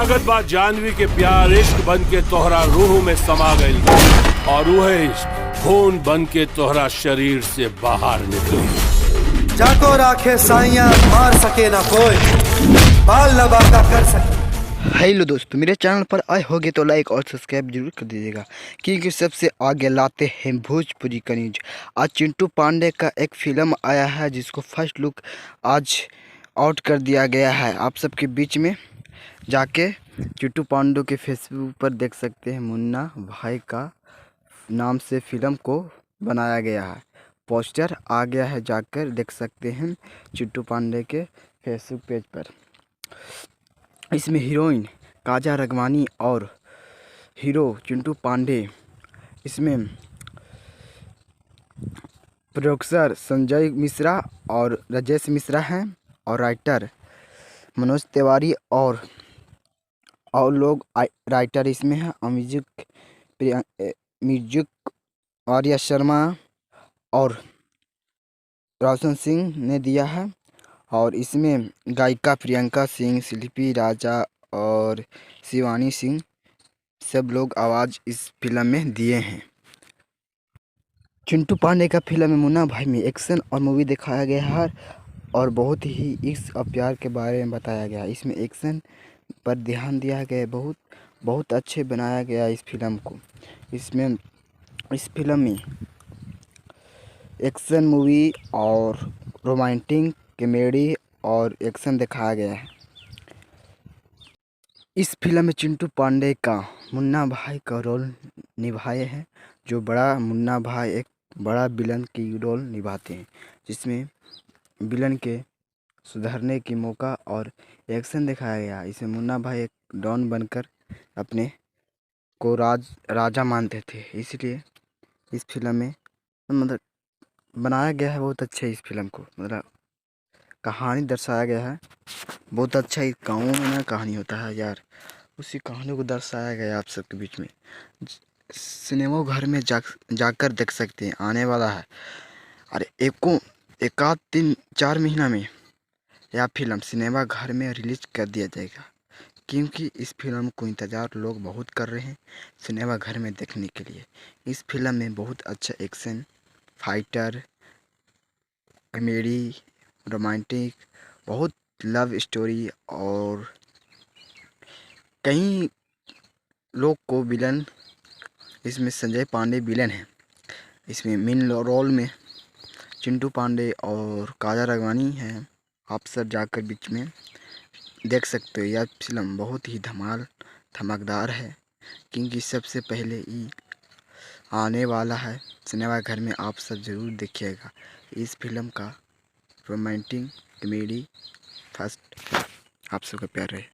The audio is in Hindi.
लागत बा जानवी के प्यार इश्क बन के तोहरा रूह में समा गई और वह इश्क खून बन के तोहरा शरीर से बाहर निकली। जाको राखे साइया मार सके ना कोई, बाल न बाका कर सके। हेलो दोस्तों, मेरे चैनल पर आए होगे तो लाइक और सब्सक्राइब जरूर कर दीजिएगा, क्योंकि सबसे आगे लाते हैं भोजपुरी का न्यूज। आज चिंटू पांडे का एक फिल्म आया है जिसको फर्स्ट लुक आज आउट कर दिया गया है। आप सबके बीच में जाके चिंटू पांडे के फेसबुक पर देख सकते हैं। मुन्ना भाई का नाम से फिल्म को बनाया गया है। पोस्टर आ गया है, जाकर देख सकते हैं चिंटू पांडे के फेसबुक पेज पर। इसमें हीरोइन काजा रगवानी और हीरो चिंटू पांडे, इसमें प्रोड्यूसर संजय मिश्रा और राजेश मिश्रा हैं, और राइटर मनोज तिवारी और लोग राइटर इसमें हैं। और म्यूजिक आर्या शर्मा और रोशन सिंह ने दिया है। और इसमें गायिका प्रियंका सिंह, शिल्पी राजा और शिवानी सिंह सब लोग आवाज़ इस फिल्म में दिए हैं। चिंटू पांडे का फिल्म में मुन्ना भाई में एक्शन और मूवी दिखाया गया है और बहुत ही इश्क और प्यार के बारे में बताया गया है। इसमें एक्शन पर ध्यान दिया गया है, बहुत अच्छे बनाया गया इस फिल्म को। इस फिल्म में एक्शन मूवी और रोमांटिक कॉमेडी और एक्शन दिखाया गया है। इस फिल्म में चिंटू पांडे का मुन्ना भाई का रोल निभाए हैं, जो बड़ा मुन्ना भाई एक बड़ा विलन की रोल निभाते हैं, जिसमें विलन के सुधरने की मौका और एक्शन दिखाया गया। इसमें मुन्ना भाई एक डॉन बनकर अपने को राजा मानते थे, इसलिए इस फिल्म में मतलब बनाया गया है बहुत अच्छा। इस फिल्म को मतलब कहानी दर्शाया गया है बहुत अच्छा। इस गाँव में ना कहानी होता है यार, उसी कहानी को दर्शाया गया है आप सबके बीच में। सिनेमा घर में जाकर देख सकते हैं, आने वाला है। अरे एकाध 3-4 महीना में यह फिल्म सिनेमा घर में रिलीज कर दिया जाएगा, क्योंकि इस फिल्म को इंतज़ार लोग बहुत कर रहे हैं सिनेमा घर में देखने के लिए। इस फिल्म में बहुत अच्छा एक्शन, फाइटर, कॉमेडी, रोमांटिक, बहुत लव स्टोरी और कई लोग को विलन, इसमें संजय पांडे विलन है। इसमें मेन रोल में चिंटू पांडे और काजा रगवानी हैं। आप सब जाकर बीच में देख सकते हो। यह फिल्म बहुत ही धमाकेदार है, क्योंकि सबसे पहले ही आने वाला है सिनेमा घर में। आप सब ज़रूर देखिएगा इस फिल्म का। Romantic comedy first. आप सबका प्यार रहे।